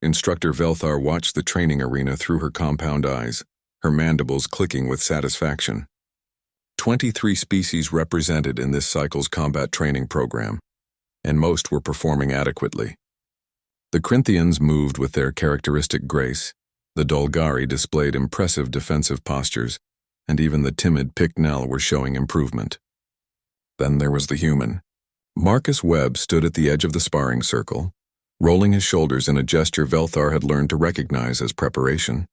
Instructor Velthar watched the training arena through her compound eyes, her mandibles clicking with satisfaction. 23 species represented in this cycle's combat training program, and most were performing adequately. The Corinthians moved with their characteristic grace, the Dolgari displayed impressive defensive postures, and even the timid Picnell were showing improvement. Then there was the human. Marcus Webb stood at the edge of the sparring circle, rolling his shoulders in a gesture Velthar had learned to recognize as preparation.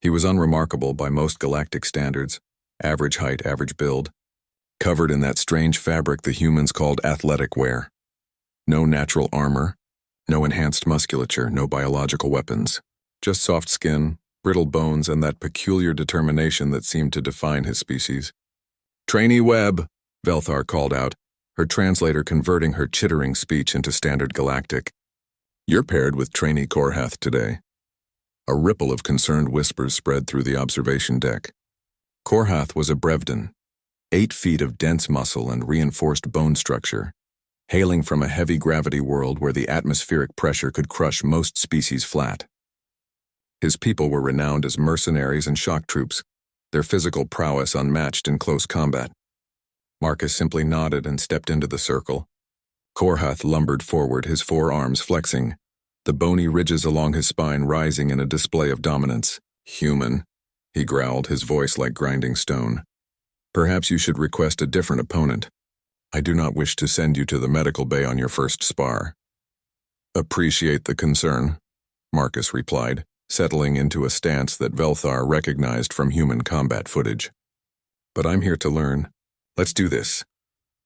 He was unremarkable by most galactic standards, average height, average build, covered in that strange fabric the humans called athletic wear. No natural armor, no enhanced musculature, no biological weapons, just soft skin, brittle bones, and that peculiar determination that seemed to define his species. "Trainee Webb," Velthar called out, her translator converting her chittering speech into standard galactic. "You're paired with Trainee Korhath today." A ripple of concerned whispers spread through the observation deck. Korhath was a Brevden, 8 feet of dense muscle and reinforced bone structure, hailing from a heavy gravity world where the atmospheric pressure could crush most species flat. His people were renowned as mercenaries and shock troops, their physical prowess unmatched in close combat. Marcus simply nodded and stepped into the circle. Korhath lumbered forward, his forearms flexing, the bony ridges along his spine rising in a display of dominance. "Human," he growled, his voice like grinding stone. "Perhaps you should request a different opponent. I do not wish to send you to the medical bay on your first spar." "Appreciate the concern," Marcus replied, settling into a stance that Velthar recognized from human combat footage. "But I'm here to learn. Let's do this."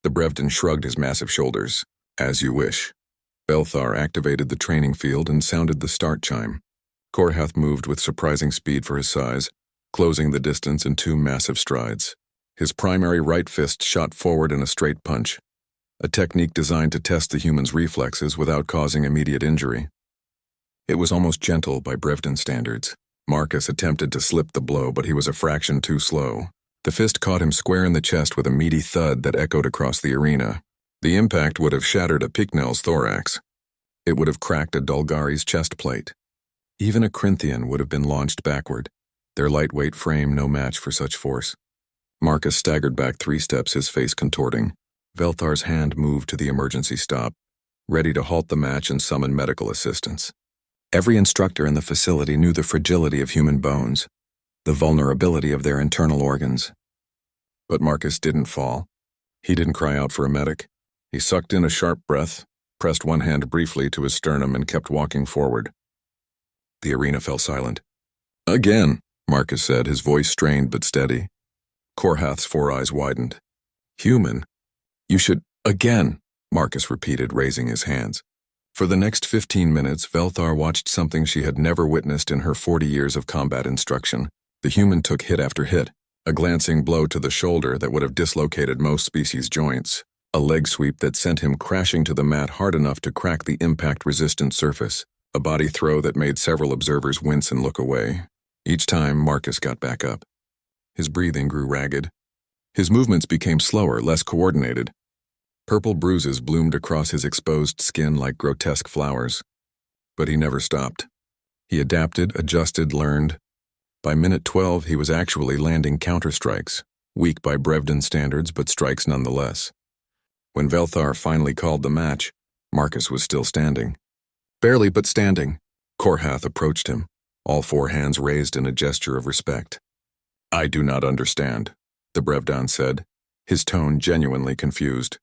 The Brevden shrugged his massive shoulders. "As you wish." Velthar activated the training field and sounded the start chime. Korhath moved with surprising speed for his size, closing the distance in 2 massive strides. His primary right fist shot forward in a straight punch, a technique designed to test the human's reflexes without causing immediate injury. It was almost gentle by Brevden standards. Marcus attempted to slip the blow, but he was a fraction too slow. The fist caught him square in the chest with a meaty thud that echoed across the arena. The impact would have shattered a Picnell's thorax. It would have cracked a Dolgari's chest plate. Even a Corinthian would have been launched backward, their lightweight frame no match for such force. Marcus staggered back 3 steps, his face contorting. Velthar's hand moved to the emergency stop, ready to halt the match and summon medical assistance. Every instructor in the facility knew the fragility of human bones, the vulnerability of their internal organs. But Marcus didn't fall. He didn't cry out for a medic. He sucked in a sharp breath, pressed one hand briefly to his sternum, and kept walking forward. The arena fell silent. "Again," Marcus said, his voice strained but steady. Korhath's 4 eyes widened. "Human? You should—" "Again," Marcus repeated, raising his hands. For the next 15 minutes, Velthar watched something she had never witnessed in her 40 years of combat instruction. The human took hit after hit, a glancing blow to the shoulder that would have dislocated most species' joints, a leg sweep that sent him crashing to the mat hard enough to crack the impact-resistant surface, a body throw that made several observers wince and look away. Each time, Marcus got back up. His breathing grew ragged. His movements became slower, less coordinated. Purple bruises bloomed across his exposed skin like grotesque flowers. But he never stopped. He adapted, adjusted, learned. By minute 12, he was actually landing counterstrikes, weak by Brevden standards, but strikes nonetheless. When Velthar finally called the match, Marcus was still standing. Barely, but standing. Korhath approached him, all 4 hands raised in a gesture of respect. "I do not understand," the Brevdan said, his tone genuinely confused.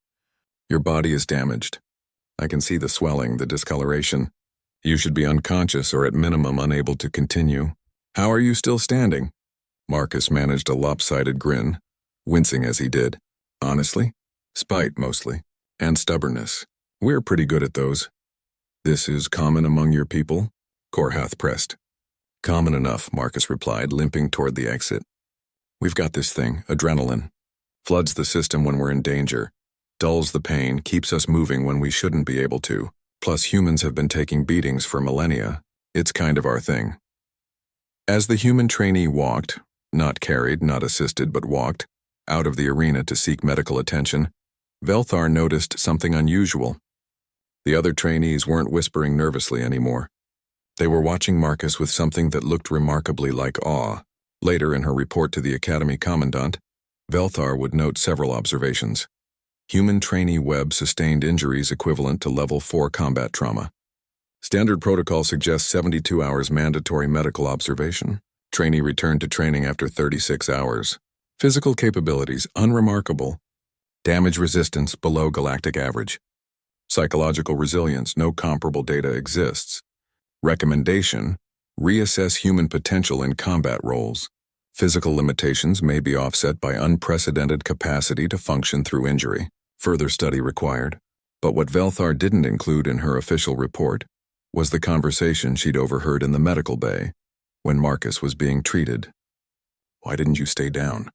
"Your body is damaged. I can see the swelling, the discoloration. You should be unconscious or at minimum unable to continue. How are you still standing?" Marcus managed a lopsided grin, wincing as he did. "Honestly? Spite, mostly. And stubbornness. We're pretty good at those." "This is common among your people?" Korhath pressed. "Common enough," Marcus replied, limping toward the exit. "We've got this thing, adrenaline. Floods the system when we're in danger. Dulls the pain, keeps us moving when we shouldn't be able to. Plus humans have been taking beatings for millennia. It's kind of our thing." As the human trainee walked, not carried, not assisted, but walked, out of the arena to seek medical attention, Velthar noticed something unusual. The other trainees weren't whispering nervously anymore. They were watching Marcus with something that looked remarkably like awe. Later in her report to the Academy Commandant, Velthar would note several observations. Human trainee Webb sustained injuries equivalent to level 4 combat trauma. Standard protocol suggests 72 hours mandatory medical observation. Trainee returned to training after 36 hours. Physical capabilities unremarkable. Damage resistance below galactic average. Psychological resilience, no comparable data exists. Recommendation, reassess human potential in combat roles. Physical limitations may be offset by unprecedented capacity to function through injury. Further study required. But what Velthar didn't include in her official report was the conversation she'd overheard in the medical bay when Marcus was being treated. "Why didn't you stay down?"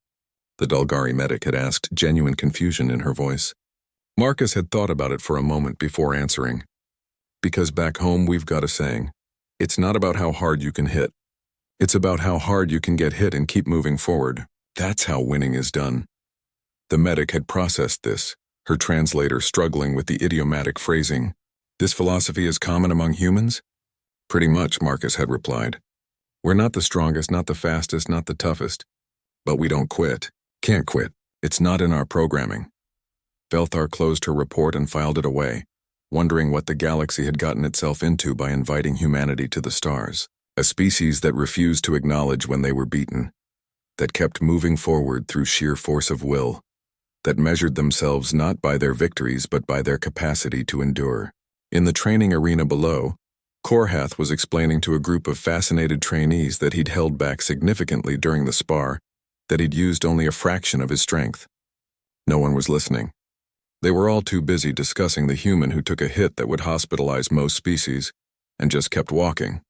the Dulgari medic had asked, genuine confusion in her voice. Marcus had thought about it for a moment before answering. "Because back home we've got a saying. It's not about how hard you can hit. It's about how hard you can get hit and keep moving forward. That's how winning is done." The medic had processed this, her translator struggling with the idiomatic phrasing. "This philosophy is common among humans?" "Pretty much," Marcus had replied. "We're not the strongest, not the fastest, not the toughest. But we don't quit. Can't quit. It's not in our programming." Velthar closed her report and filed it away, wondering what the galaxy had gotten itself into by inviting humanity to the stars. A species that refused to acknowledge when they were beaten, that kept moving forward through sheer force of will, that measured themselves not by their victories but by their capacity to endure. In the training arena below, Korhath was explaining to a group of fascinated trainees that he'd held back significantly during the spar, that he'd used only a fraction of his strength. No one was listening. They were all too busy discussing the human who took a hit that would hospitalize most species, and just kept walking.